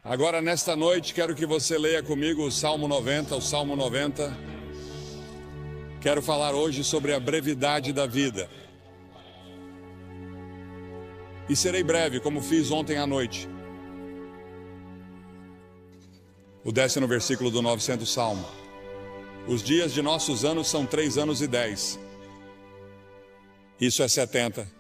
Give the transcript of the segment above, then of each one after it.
Agora, nesta noite, quero que você leia comigo o Salmo 90, o Salmo 90. Quero falar hoje sobre a brevidade da vida. E serei breve, como fiz ontem à noite. O 10º versículo do 900 Salmo. Os dias de nossos anos são 3 anos e 10. Isso é 70.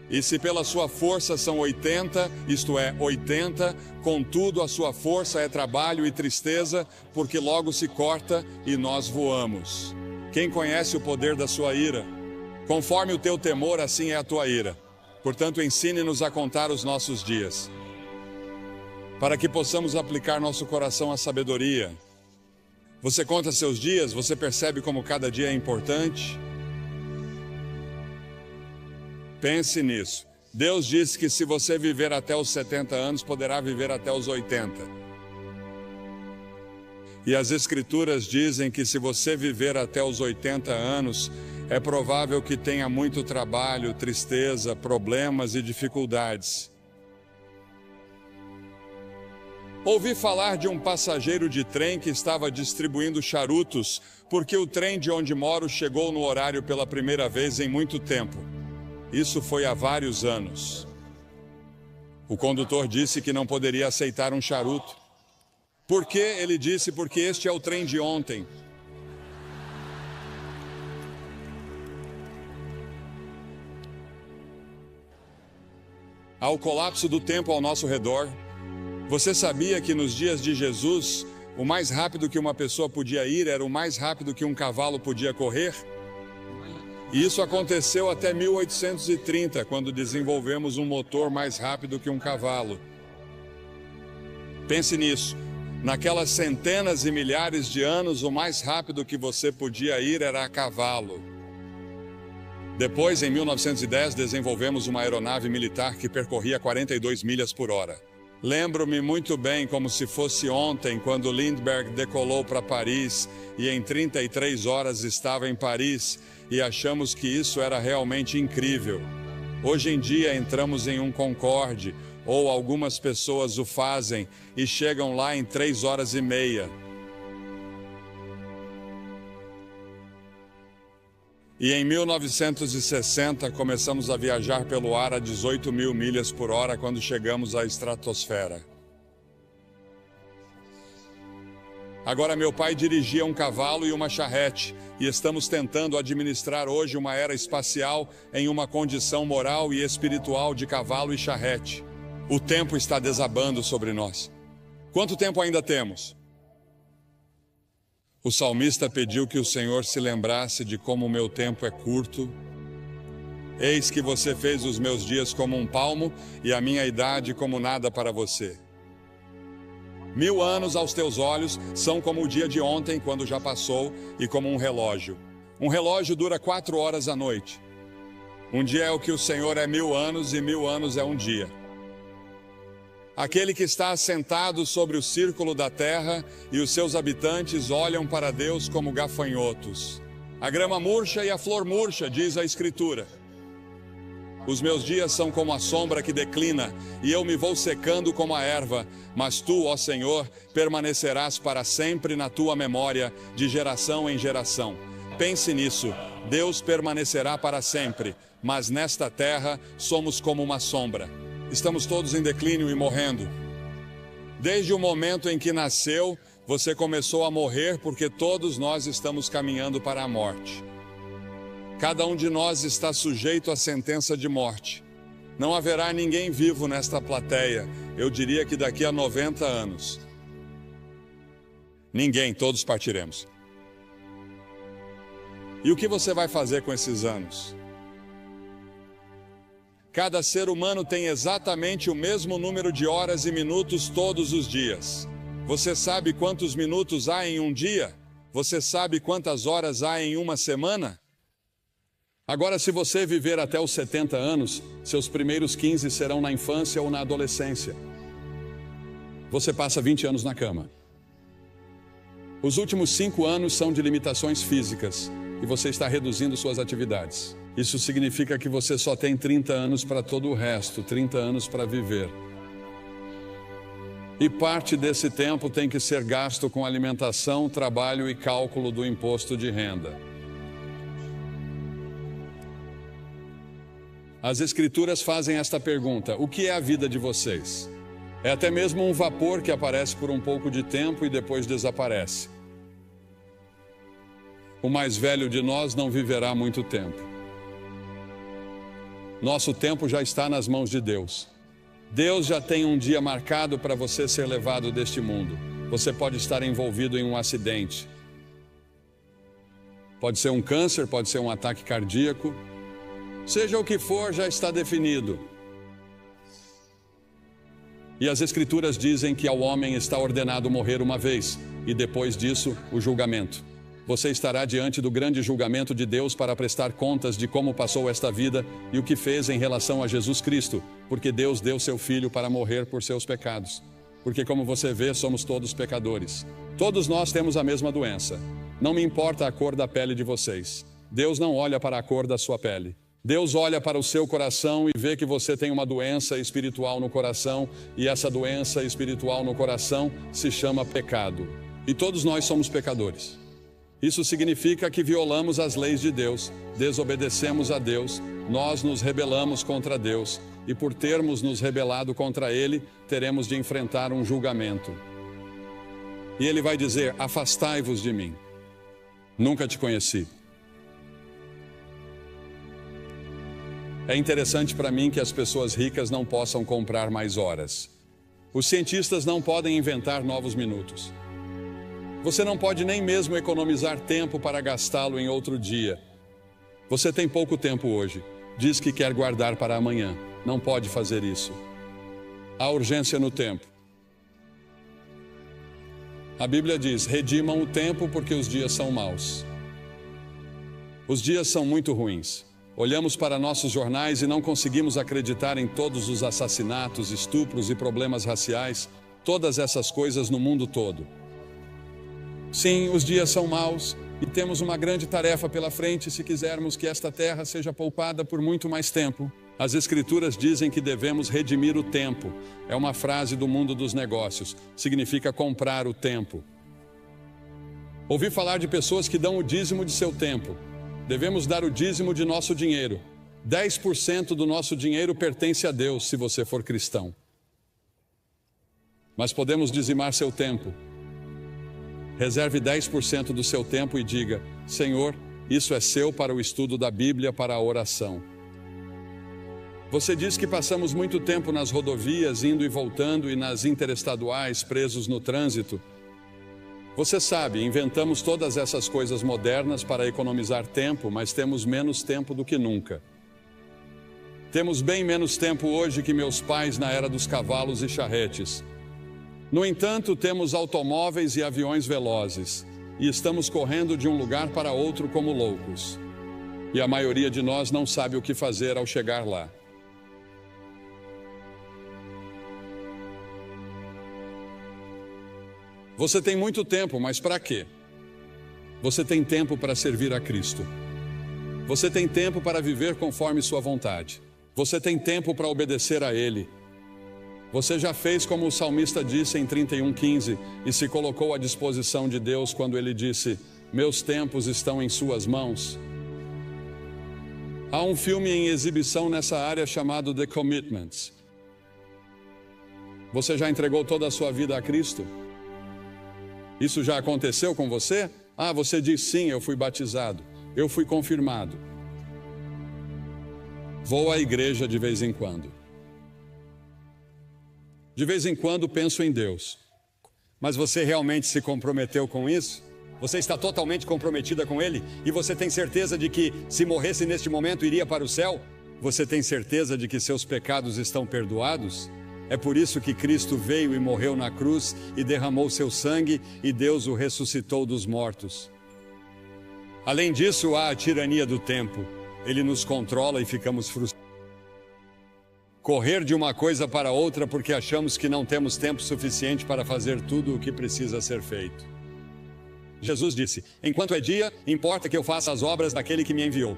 E se pela sua força são 80, isto é, 80, contudo a sua força é trabalho e tristeza, porque logo se corta e nós voamos. Quem conhece o poder da sua ira? Conforme o teu temor, assim é a tua ira. Portanto, ensine-nos a contar os nossos dias, para que possamos aplicar nosso coração à sabedoria. Você conta seus dias, você percebe como cada dia é importante? Pense nisso. Deus disse que se você viver até os 70 anos, poderá viver até os 80. E as Escrituras dizem que se você viver até os 80 anos, é provável que tenha muito trabalho, tristeza, problemas e dificuldades. Ouvi falar de um passageiro de trem que estava distribuindo charutos, porque o trem de onde moro chegou no horário pela primeira vez em muito tempo. Isso foi há vários anos. O condutor disse que não poderia aceitar um charuto. Por quê? Ele disse, porque este é o trem de ontem. Há o colapso do tempo ao nosso redor. Você sabia que nos dias de Jesus, o mais rápido que uma pessoa podia ir era o mais rápido que um cavalo podia correr? E isso aconteceu até 1830, quando desenvolvemos um motor mais rápido que um cavalo. Pense nisso. Naquelas centenas e milhares de anos, o mais rápido que você podia ir era a cavalo. Depois, em 1910, desenvolvemos uma aeronave militar que percorria 42 milhas por hora. Lembro-me muito bem, como se fosse ontem, quando Lindbergh decolou para Paris e em 33 horas estava em Paris, e achamos que isso era realmente incrível. Hoje em dia entramos em um Concorde, ou algumas pessoas o fazem e chegam lá em 3 horas e meia. E em 1960 começamos a viajar pelo ar a 18 mil milhas por hora quando chegamos à estratosfera. Agora meu pai dirigia um cavalo e uma charrete, e estamos tentando administrar hoje uma era espacial em uma condição moral e espiritual de cavalo e charrete. O tempo está desabando sobre nós. Quanto tempo ainda temos? O salmista pediu que o Senhor se lembrasse de como o meu tempo é curto. Eis que você fez os meus dias como um palmo e a minha idade como nada para você. 1000 anos aos teus olhos são como o dia de ontem, quando já passou, e como um relógio. Um relógio dura 4 horas à noite. Um dia é o que o Senhor é 1000 anos e 1000 anos é um dia. Aquele que está assentado sobre o círculo da terra e os seus habitantes olham para Deus como gafanhotos. A grama murcha e a flor murcha, diz a Escritura. Os meus dias são como a sombra que declina, e eu me vou secando como a erva, mas tu, ó Senhor, permanecerás para sempre na tua memória, de geração em geração. Pense nisso, Deus permanecerá para sempre, mas nesta terra somos como uma sombra. Estamos todos em declínio e morrendo. Desde o momento em que nasceu, você começou a morrer, porque todos nós estamos caminhando para a morte. Cada um de nós está sujeito à sentença de morte. Não haverá ninguém vivo nesta plateia, eu diria que daqui a 90 anos. Ninguém, todos partiremos. E o que você vai fazer com esses anos? Cada ser humano tem exatamente o mesmo número de horas e minutos todos os dias. Você sabe quantos minutos há em um dia? Você sabe quantas horas há em uma semana? Agora, se você viver até os 70 anos, seus primeiros 15 serão na infância ou na adolescência. Você passa 20 anos na cama. Os últimos 5 anos são de limitações físicas e você está reduzindo suas atividades. Isso significa que você só tem 30 anos para todo o resto, 30 anos para viver. E parte desse tempo tem que ser gasto com alimentação, trabalho e cálculo do imposto de renda. As Escrituras fazem esta pergunta: o que é a vida de vocês? É até mesmo um vapor que aparece por um pouco de tempo e depois desaparece. O mais velho de nós não viverá muito tempo. Nosso tempo já está nas mãos de Deus. Deus já tem um dia marcado para você ser levado deste mundo. Você pode estar envolvido em um acidente. Pode ser um câncer, pode ser um ataque cardíaco. Seja o que for, já está definido. E as Escrituras dizem que ao homem está ordenado morrer uma vez, e depois disso, o julgamento. Você estará diante do grande julgamento de Deus para prestar contas de como passou esta vida e o que fez em relação a Jesus Cristo, porque Deus deu seu Filho para morrer por seus pecados. Porque, como você vê, somos todos pecadores. Todos nós temos a mesma doença. Não me importa a cor da pele de vocês. Deus não olha para a cor da sua pele. Deus olha para o seu coração e vê que você tem uma doença espiritual no coração, e essa doença espiritual no coração se chama pecado. E todos nós somos pecadores. Isso significa que violamos as leis de Deus, desobedecemos a Deus, nós nos rebelamos contra Deus, e por termos nos rebelado contra Ele, teremos de enfrentar um julgamento. E Ele vai dizer: afastai-vos de mim. Nunca te conheci. É interessante para mim que as pessoas ricas não possam comprar mais horas. Os cientistas não podem inventar novos minutos. Você não pode nem mesmo economizar tempo para gastá-lo em outro dia. Você tem pouco tempo hoje. Diz que quer guardar para amanhã. Não pode fazer isso. Há urgência no tempo. A Bíblia diz: redimam o tempo porque os dias são maus. Os dias são muito ruins. Olhamos para nossos jornais e não conseguimos acreditar em todos os assassinatos, estupros e problemas raciais, todas essas coisas no mundo todo. Sim, os dias são maus e temos uma grande tarefa pela frente se quisermos que esta terra seja poupada por muito mais tempo. As Escrituras dizem que devemos redimir o tempo. É uma frase do mundo dos negócios. Significa comprar o tempo. Ouvi falar de pessoas que dão o dízimo de seu tempo. Devemos dar o dízimo de nosso dinheiro. 10% do nosso dinheiro pertence a Deus, se você for cristão. Mas podemos dizimar seu tempo. Reserve 10% do seu tempo e diga: Senhor, isso é seu para o estudo da Bíblia, para a oração. Você diz que passamos muito tempo nas rodovias, indo e voltando, e nas interestaduais, presos no trânsito. Você sabe, inventamos todas essas coisas modernas para economizar tempo, mas temos menos tempo do que nunca. Temos bem menos tempo hoje que meus pais na era dos cavalos e charretes. No entanto, temos automóveis e aviões velozes, e estamos correndo de um lugar para outro como loucos. E a maioria de nós não sabe o que fazer ao chegar lá. Você tem muito tempo, mas para quê? Você tem tempo para servir a Cristo. Você tem tempo para viver conforme sua vontade. Você tem tempo para obedecer a Ele. Você já fez como o salmista disse em 31:15 e se colocou à disposição de Deus quando ele disse: meus tempos estão em suas mãos. Há um filme em exibição nessa área chamado The Commitments. Você já entregou toda a sua vida a Cristo? Isso já aconteceu com você? Ah, você diz sim, eu fui batizado, eu fui confirmado. Vou à igreja de vez em quando. De vez em quando penso em Deus. Mas você realmente se comprometeu com isso? Você está totalmente comprometida com Ele? E você tem certeza de que, se morresse neste momento, iria para o céu? Você tem certeza de que seus pecados estão perdoados? É por isso que Cristo veio e morreu na cruz e derramou seu sangue e Deus o ressuscitou dos mortos. Além disso, há a tirania do tempo. Ele nos controla e ficamos frustrados. Correr de uma coisa para outra porque achamos que não temos tempo suficiente para fazer tudo o que precisa ser feito. Jesus disse: enquanto é dia, importa que eu faça as obras daquele que me enviou.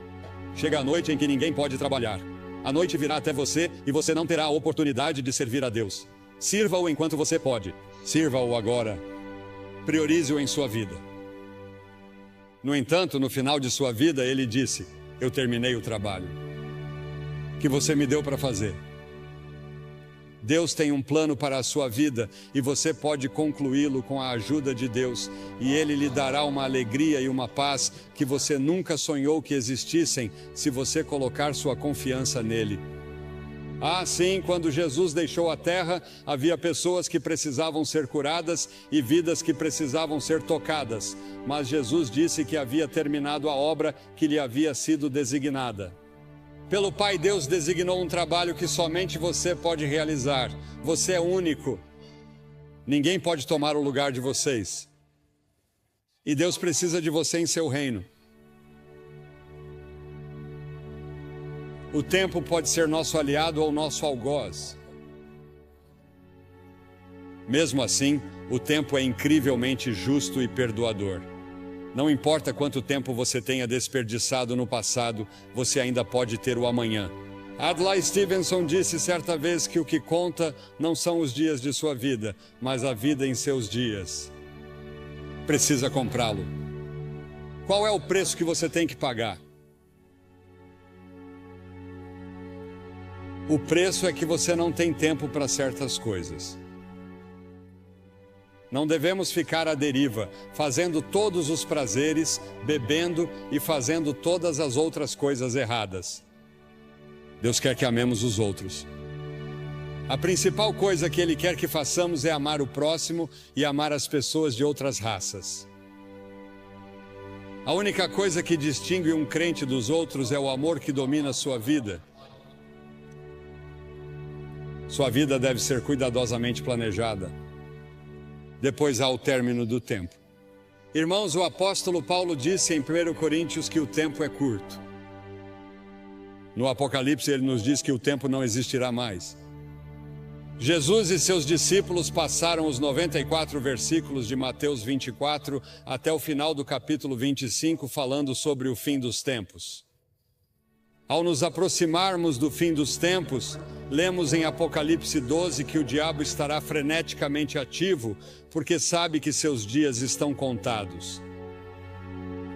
Chega a noite em que ninguém pode trabalhar. A noite virá até você e você não terá a oportunidade de servir a Deus. Sirva-o enquanto você pode. Sirva-o agora. Priorize-o em sua vida. No entanto, no final de sua vida, ele disse: eu terminei o trabalho que você me deu para fazer. Deus tem um plano para a sua vida e você pode concluí-lo com a ajuda de Deus, e Ele lhe dará uma alegria e uma paz que você nunca sonhou que existissem se você colocar sua confiança nele. Ah, sim, quando Jesus deixou a terra, havia pessoas que precisavam ser curadas e vidas que precisavam ser tocadas, mas Jesus disse que havia terminado a obra que lhe havia sido designada. Pelo Pai, Deus designou um trabalho que somente você pode realizar. Você é único. Ninguém pode tomar o lugar de vocês. E Deus precisa de você em seu reino. O tempo pode ser nosso aliado ou nosso algoz. Mesmo assim, o tempo é incrivelmente justo e perdoador. Não importa quanto tempo você tenha desperdiçado no passado, você ainda pode ter o amanhã. Adlai Stevenson disse certa vez que o que conta não são os dias de sua vida, mas a vida em seus dias. Precisa comprá-lo. Qual é o preço que você tem que pagar? O preço é que você não tem tempo para certas coisas. Não devemos ficar à deriva, fazendo todos os prazeres, bebendo e fazendo todas as outras coisas erradas. Deus quer que amemos os outros. A principal coisa que Ele quer que façamos é amar o próximo e amar as pessoas de outras raças. A única coisa que distingue um crente dos outros é o amor que domina a sua vida. Sua vida deve ser cuidadosamente planejada. Depois há o término do tempo. Irmãos, o apóstolo Paulo disse em 1 Coríntios que o tempo é curto. No Apocalipse ele nos diz que o tempo não existirá mais. Jesus e seus discípulos passaram os 94 versículos de Mateus 24 até o final do capítulo 25 falando sobre o fim dos tempos. Ao nos aproximarmos do fim dos tempos, lemos em Apocalipse 12 que o diabo estará freneticamente ativo, porque sabe que seus dias estão contados.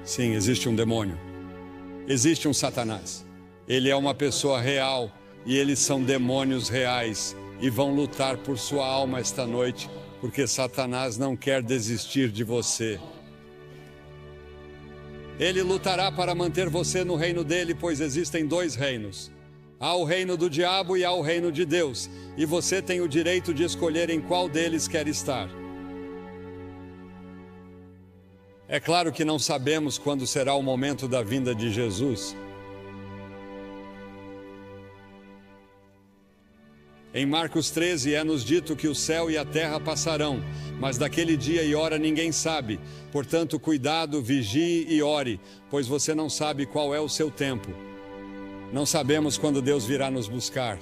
Sim, existe um demônio. Existe um Satanás. Ele é uma pessoa real e eles são demônios reais e vão lutar por sua alma esta noite, porque Satanás não quer desistir de você. Ele lutará para manter você no reino dele, pois existem dois reinos. Há o reino do diabo e há o reino de Deus, e você tem o direito de escolher em qual deles quer estar. É claro que não sabemos quando será o momento da vinda de Jesus. Em Marcos 13 é-nos dito que o céu e a terra passarão, mas daquele dia e hora ninguém sabe. Portanto, cuidado, vigie e ore, pois você não sabe qual é o seu tempo. Não sabemos quando Deus virá nos buscar.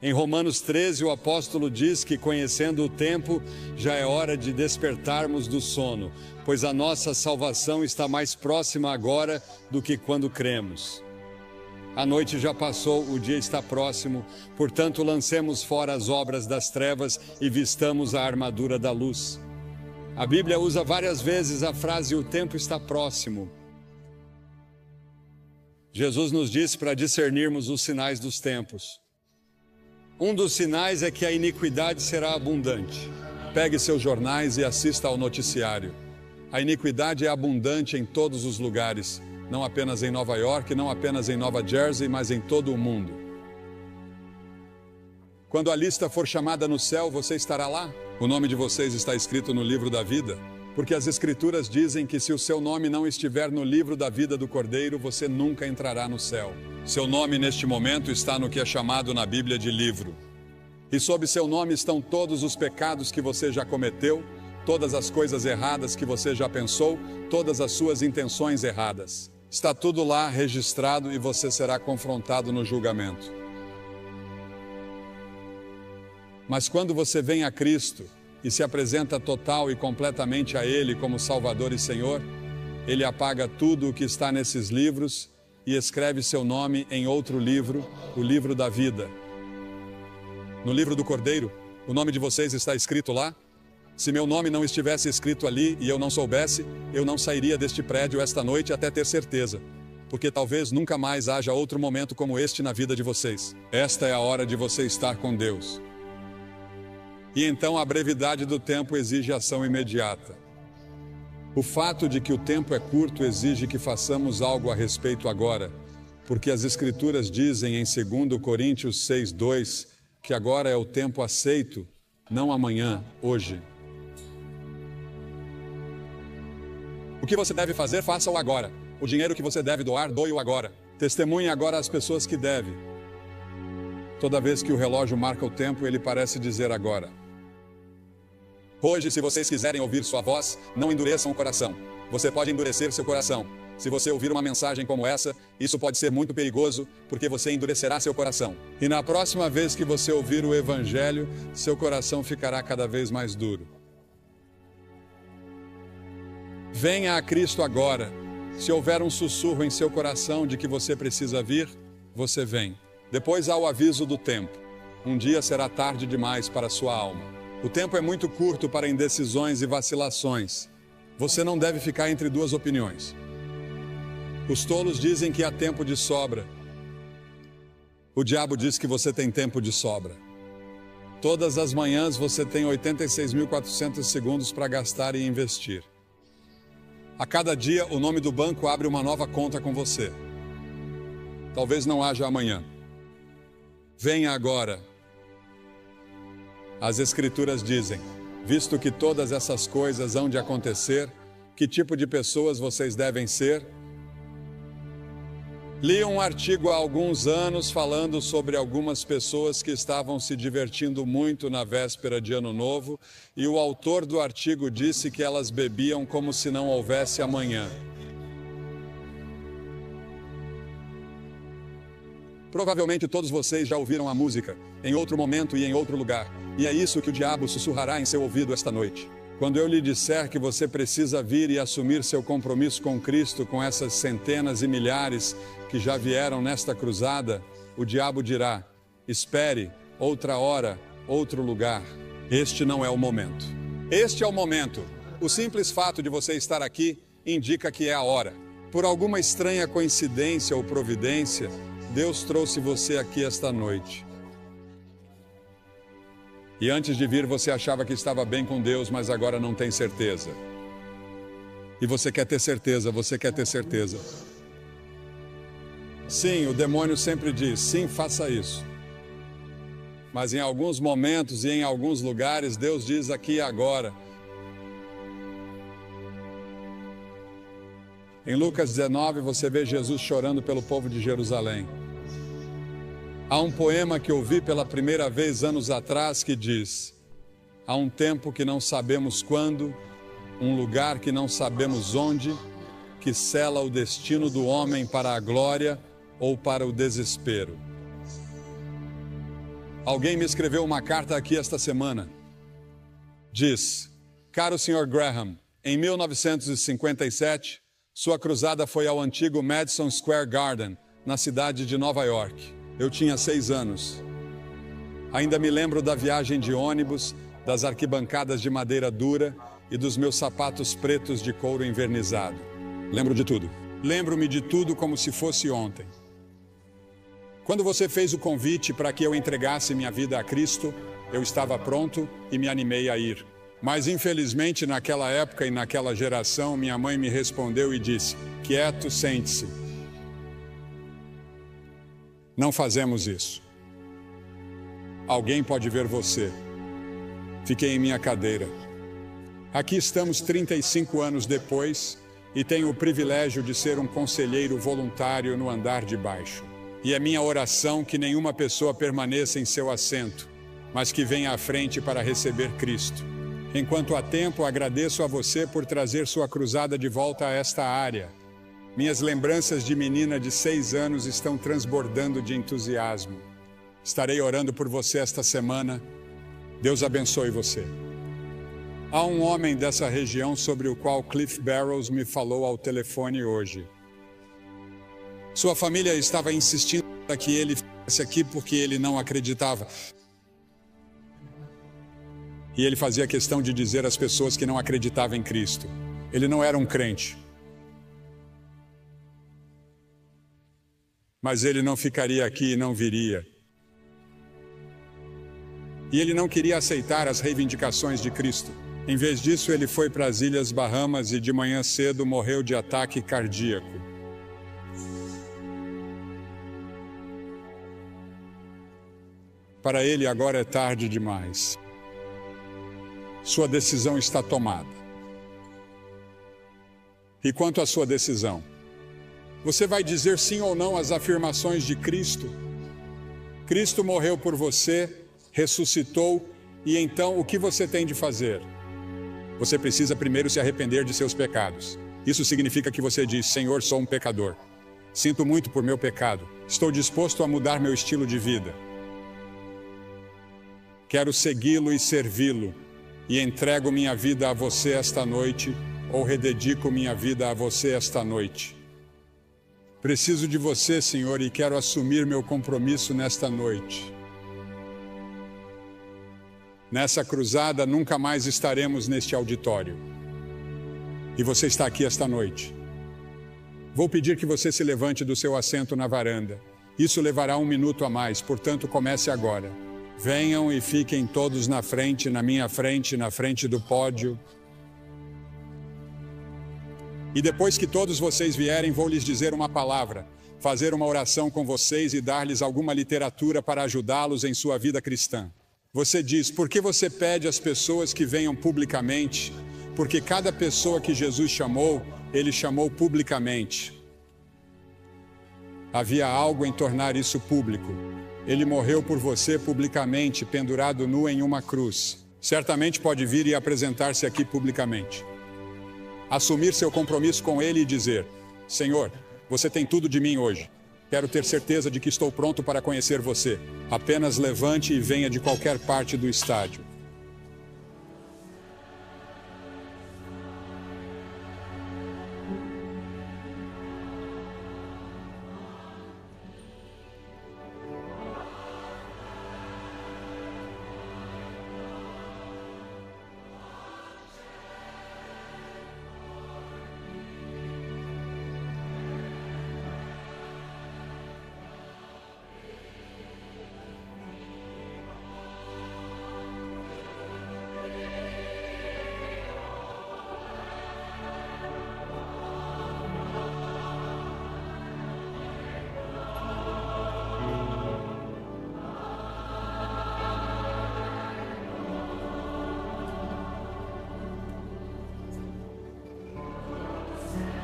Em Romanos 13, o apóstolo diz que, conhecendo o tempo, já é hora de despertarmos do sono, pois a nossa salvação está mais próxima agora do que quando cremos. A noite já passou, o dia está próximo, portanto lancemos fora as obras das trevas e vistamos a armadura da luz. A Bíblia usa várias vezes a frase "o tempo está próximo". Jesus nos disse para discernirmos os sinais dos tempos. Um dos sinais é que a iniquidade será abundante. Pegue seus jornais e assista ao noticiário. A iniquidade é abundante em todos os lugares. Não apenas em Nova York, não apenas em Nova Jersey, mas em todo o mundo. Quando a lista for chamada no céu, você estará lá? O nome de vocês está escrito no livro da vida? Porque as Escrituras dizem que se o seu nome não estiver no livro da vida do Cordeiro, você nunca entrará no céu. Seu nome neste momento está no que é chamado na Bíblia de livro. E sob seu nome estão todos os pecados que você já cometeu, todas as coisas erradas que você já pensou, todas as suas intenções erradas. Está tudo lá registrado e você será confrontado no julgamento. Mas quando você vem a Cristo e se apresenta total e completamente a Ele como Salvador e Senhor, Ele apaga tudo o que está nesses livros e escreve seu nome em outro livro, o livro da vida. No livro do Cordeiro, O nome de vocês está escrito lá? Se meu nome não estivesse escrito ali e eu não soubesse, eu não sairia deste prédio esta noite até ter certeza. Porque talvez nunca mais haja outro momento como este na vida de vocês. Esta é a hora de você estar com Deus. E então a brevidade do tempo exige ação imediata. O fato de que o tempo é curto exige que façamos algo a respeito agora, porque as Escrituras dizem em 2 Coríntios 6:2 que agora é o tempo aceito, não amanhã, hoje. O que você deve fazer, faça-o agora. O dinheiro que você deve doar, doe-o agora. Testemunhe agora as pessoas que deve. Toda vez que o relógio marca o tempo, ele parece dizer agora. Hoje, se vocês quiserem ouvir sua voz, não endureçam o coração. Você pode endurecer seu coração. Se você ouvir uma mensagem como essa, isso pode ser muito perigoso, porque você endurecerá seu coração. E na próxima vez que você ouvir o Evangelho, seu coração ficará cada vez mais duro. Venha a Cristo agora. Se houver um sussurro em seu coração de que você precisa vir, você vem. Depois há o aviso do tempo. Um dia será tarde demais para a sua alma. O tempo é muito curto para indecisões e vacilações. Você não deve ficar entre duas opiniões. Os tolos dizem que há tempo de sobra. O diabo diz que você tem tempo de sobra. Todas as manhãs você tem 86.400 segundos para gastar e investir. A cada dia, o nome do banco abre uma nova conta com você. Talvez não haja amanhã. Venha agora. As Escrituras dizem, visto que todas essas coisas hão de acontecer, que tipo de pessoas vocês devem ser? Li um artigo há alguns anos falando sobre algumas pessoas que estavam se divertindo muito na véspera de Ano Novo, e o autor do artigo disse que elas bebiam como se não houvesse amanhã. Provavelmente todos vocês já ouviram a música, em outro momento e em outro lugar, e é isso que o diabo sussurrará em seu ouvido esta noite. Quando eu lhe disser que você precisa vir e assumir seu compromisso com Cristo, com essas centenas e milhares que já vieram nesta cruzada, o diabo dirá, espere, outra hora, outro lugar. Este não é o momento. Este é o momento. O simples fato de você estar aqui indica que é a hora. Por alguma estranha coincidência ou providência, Deus trouxe você aqui esta noite. E antes de vir você achava que estava bem com Deus, mas agora não tem certeza. E você quer ter certeza, você quer ter certeza. Sim, o demônio sempre diz, sim, faça isso. Mas em alguns momentos e em alguns lugares, Deus diz aqui e agora. Em Lucas 19, você vê Jesus chorando pelo povo de Jerusalém. Há um poema que ouvi pela primeira vez anos atrás que diz: há um tempo que não sabemos quando, um lugar que não sabemos onde, que sela o destino do homem para a glória ou para o desespero. Alguém me escreveu uma carta aqui esta semana. Diz: caro Sr. Graham, em 1957, sua cruzada foi ao antigo Madison Square Garden, na cidade de Nova York. Eu tinha 6 anos. Ainda me lembro da viagem de ônibus, das arquibancadas de madeira dura e dos meus sapatos pretos de couro envernizado. Lembro de tudo. Lembro-me de tudo como se fosse ontem. Quando você fez o convite para que eu entregasse minha vida a Cristo, eu estava pronto e me animei a ir. Mas infelizmente naquela época e naquela geração, minha mãe me respondeu e disse: quieto, sente-se. Não fazemos isso. Alguém pode ver você. Fiquei em minha cadeira. Aqui estamos 35 anos depois e tenho o privilégio de ser um conselheiro voluntário no andar de baixo. E é minha oração que nenhuma pessoa permaneça em seu assento, mas que venha à frente para receber Cristo. Enquanto há tempo, agradeço a você por trazer sua cruzada de volta a esta área. Minhas lembranças de menina de 6 anos estão transbordando de entusiasmo. Estarei orando por você esta semana. Deus abençoe você. Há um homem dessa região sobre o qual Cliff Barrows me falou ao telefone hoje. Sua família estava insistindo para que ele viesse aqui porque ele não acreditava. E ele fazia questão de dizer às pessoas que não acreditavam em Cristo. Ele não era um crente. Mas ele não ficaria aqui e não viria. E ele não queria aceitar as reivindicações de Cristo. Em vez disso, ele foi para as Ilhas Bahamas e de manhã cedo morreu de ataque cardíaco. Para ele agora é tarde demais. Sua decisão está tomada. E quanto à sua decisão? Você vai dizer sim ou não às afirmações de Cristo? Cristo morreu por você, ressuscitou, e então o que você tem de fazer? Você precisa primeiro se arrepender de seus pecados. Isso significa que você diz: Senhor, sou um pecador. Sinto muito por meu pecado. Estou disposto a mudar meu estilo de vida. Quero segui-lo e servi-lo. E entrego minha vida a você esta noite, ou rededico minha vida a você esta noite. Preciso de você, Senhor, e quero assumir meu compromisso nesta noite. Nessa cruzada, nunca mais estaremos neste auditório. E você está aqui esta noite. Vou pedir que você se levante do seu assento na varanda. Isso levará 1 minuto a mais, portanto, comece agora. Venham e fiquem todos na frente, na minha frente, na frente do pódio. E depois que todos vocês vierem, vou lhes dizer uma palavra, fazer uma oração com vocês e dar-lhes alguma literatura para ajudá-los em sua vida cristã. Você diz: por que você pede às pessoas que venham publicamente? Porque cada pessoa que Jesus chamou, ele chamou publicamente. Havia algo em tornar isso público. Ele morreu por você publicamente, pendurado nu em uma cruz. Certamente pode vir e apresentar-se aqui publicamente. Assumir seu compromisso com ele e dizer: Senhor, você tem tudo de mim hoje. Quero ter certeza de que estou pronto para conhecer você. Apenas levante e venha de qualquer parte do estádio.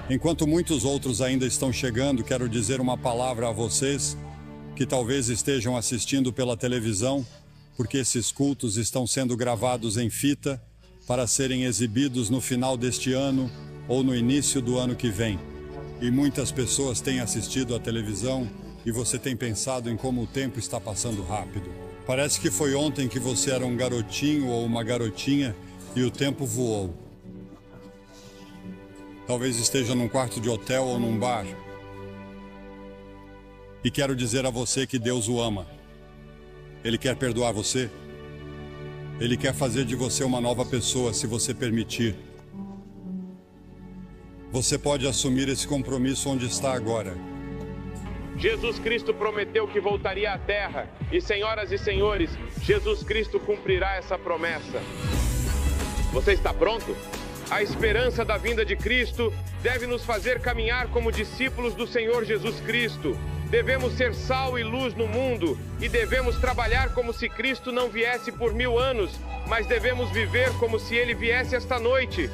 Enquanto muitos outros ainda estão chegando, quero dizer uma palavra a vocês que talvez estejam assistindo pela televisão, porque esses cultos estão sendo gravados em fita para serem exibidos no final deste ano ou no início do ano que vem. E muitas pessoas têm assistido à televisão e você tem pensado em como o tempo está passando rápido. Parece que foi ontem que você era um garotinho ou uma garotinha e o tempo voou. Talvez esteja num quarto de hotel ou num bar. E quero dizer a você que Deus o ama. Ele quer perdoar você. Ele quer fazer de você uma nova pessoa, se você permitir. Você pode assumir esse compromisso onde está agora. Jesus Cristo prometeu que voltaria à Terra. E, senhoras e senhores, Jesus Cristo cumprirá essa promessa. Você está pronto? A esperança da vinda de Cristo deve nos fazer caminhar como discípulos do Senhor Jesus Cristo. Devemos ser sal e luz no mundo e devemos trabalhar como se Cristo não viesse por 1000 anos, mas devemos viver como se Ele viesse esta noite.